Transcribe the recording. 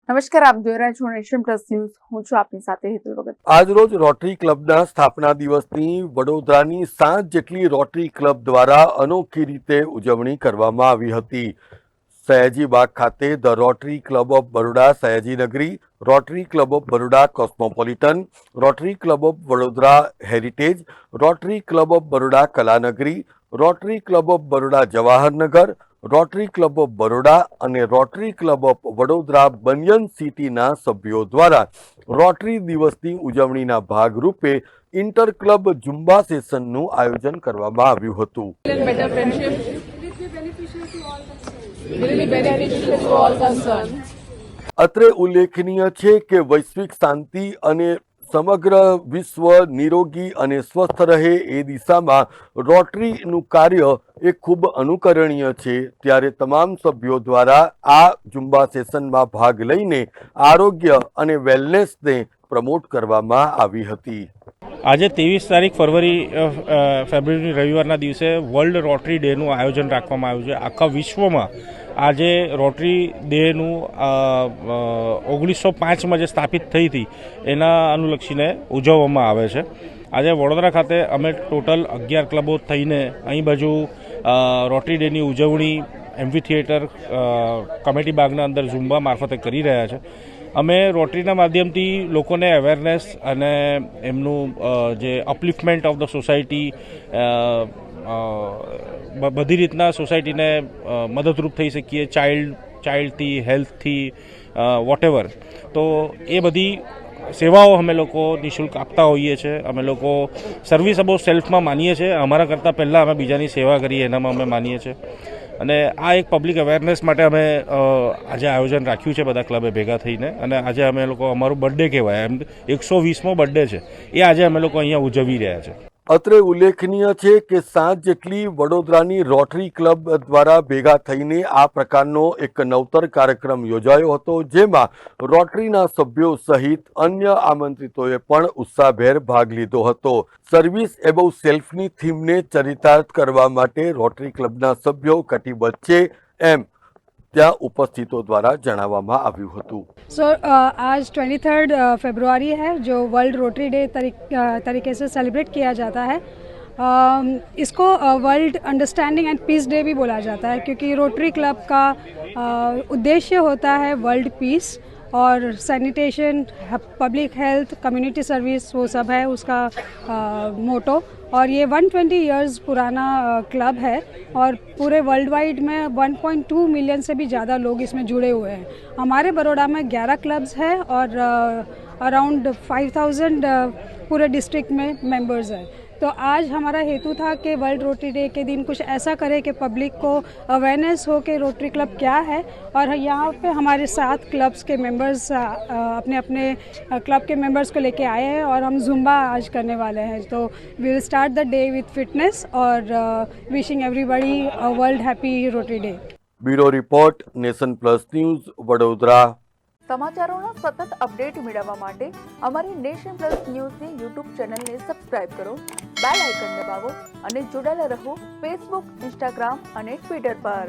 નમસ્કાર, આપ જોઈ રહ્યા છો નેશન પ્લસ ન્યૂઝ. હું છું આપની સાથે હેતુલ ભગત. આજરોજ રોટરી ક્લબના સ્થાપના દિવસની વડોદરાની 7 જેટલી રોટરી ક્લબ દ્વારા અનોખી રીતે ઉજવણી કરવામાં આવી હતી. સયાજીબાગ ખાતે the Rotary Club of Baroda Sayajinagari, Rotary Club of Baroda Cosmopolitan, Rotary Club of Vadodara Heritage, Rotary Club of Baroda Kalanagari, Rotary Club of Baroda Jawaharnagar, Rotary Club of Baroda અને Rotary Club of Vadodara Banyan સિટીના સભ્યો દ્વારા રોટરી દિવસની ઉજવણીના ભાગરૂપે ઇન્ટર ક્લબ ઝુંબા સેશનનું આયોજન કરવામાં આવ્યું હતું. અત્રે ઉલ્લેખનીય છે કે વૈશ્વિક શાંતિ અને સમગ્ર વિશ્વ નિરોગી અને સ્વસ્થ રહે એ દિશામાં રોટરીનું કાર્ય એ ખૂબ અનુકરણીય છે. ત્યારે તમામ સભ્યો દ્વારા આ ઝુંબા સેશનમાં ભાગ લઈને આરોગ્ય અને વેલનેસને પ્રમોટ કરવામાં આવી હતી. આજે 23 ફેબ્રુઆરી રવિવારના દિવસે વર્લ્ડ રોટરી ડેનું આયોજન રાખવામાં આવ્યું છે. આખા વિશ્વમાં આજે રોટરી ડેનું 1905માં જે સ્થાપિત થઈ હતી એના અનુલક્ષીને ઉજવવામાં આવે છે. આજે વડોદરા ખાતે અમે ટોટલ 11 ક્લબો થઈને અહીં બાજુ રોટરી ડેની ઉજવણી એમ્ફી થિયેટર કમેટી બાગના અંદર ઝુંબા મારફતે કરી રહ્યા છે. અમે રોટરીના માધ્યમથી લોકોને અવેરનેસ અને એમનું જે અપલિફ્ટમેન્ટ ઓફ ધ સોસાયટી, બધી રીતના સોસાયટીને મદદરૂપ થઈ શકીએ, ચાઇલ્ડથી હેલ્થથી વોટેવર. તો એ બધી સેવાઓ અમે લોકો નિઃશુલ્ક આપતા હોઈએ છીએ. અમે લોકો સર્વિસ અબાઉટ સેલ્ફમાં માનીએ છીએ. અમારા કરતાં પહેલાં અમે બીજાની સેવા કરીએ એનામાં અમે માનીએ છીએ. અને આ એક પબ્લિક અવેરનેસ માટે અમે આજે આયોજન રાખ્યું છે બધા ક્લબે ભેગા થઈને. અને આજે અમે લોકો અમારું બર્થડે કહેવાય એમ 120મો બર્થડે છે એ આજે અમે લોકો અહીંયા ઉજવી રહ્યા છે. અત્રે ઉલ્લેખનીય છે કે 7 જેટલી વડોદરાની રોટરી ક્લબ દ્વારા ભેગા થઈને આ પ્રકારનો એક નવતર કાર્યક્રમ યોજાયો હતો, જેમાં રોટરીના સભ્યો સહિત અન્ય આમંત્રિતોએ પણ ઉત્સાહભેર ભાગ લીધો હતો. સર્વિસ એબવ સેલ્ફની થીમને ચરિતાર્થ કરવા માટે રોટરી ક્લબના સભ્યો કટિબદ્ધ છે એમ ત્યાં ઉપસ્થિતો द्वारा જણાવવામાં આવ્યું હતું. आज 23 फरवरी है जो वर्ल्ड रोटरी डे तरीके से सेलिब्रेट किया जाता है. इसको world understanding and peace day भी बोला जाता है क्योंकि रोटरी क्लब का उद्देश्य होता है वर्ल्ड पीस और sanitation, public health, community service, वो सब है उसका मोटो. और ये 120 इयर्स पुराना क्लब है और पूरे वर्ल्ड वाइड में 1.2 मिलियन से भी ज़्यादा लोग इसमें जुड़े हुए हैं. हमारे बड़ौदा में 11 क्लब्स हैं और अराउंड 5000 पूरे डिस्ट्रिक्ट में मेंबर्स हैं. तो आज हमारा हेतु था कि वर्ल्ड रोटरी डे के दिन कुछ ऐसा करें कि पब्लिक को अवेयरनेस हो कि रोटरी क्लब क्या है. और यहाँ पे हमारे 7 क्लब्स के मेंबर्स अपने अपने क्लब के मेंबर्स को लेके आए हैं और हम ज़ुम्बा आज करने वाले हैं. तो we will start the day with fitness और wishing everybody a world happy Rotary Day. Bureau report, Nation Plus News, Vadodara. સમાચારોનો સતત અપડેટ મેળવવા માટે અમારી નેશન પ્લસ ન્યૂઝની યુટ્યુબ ચેનલને સબસ્ક્રાઇબ કરો, બેલ આઇકન દબાવો અને જોડાયેલા રહો ફેસબુક, ઇન્સ્ટાગ્રામ અને ટ્વિટર પર.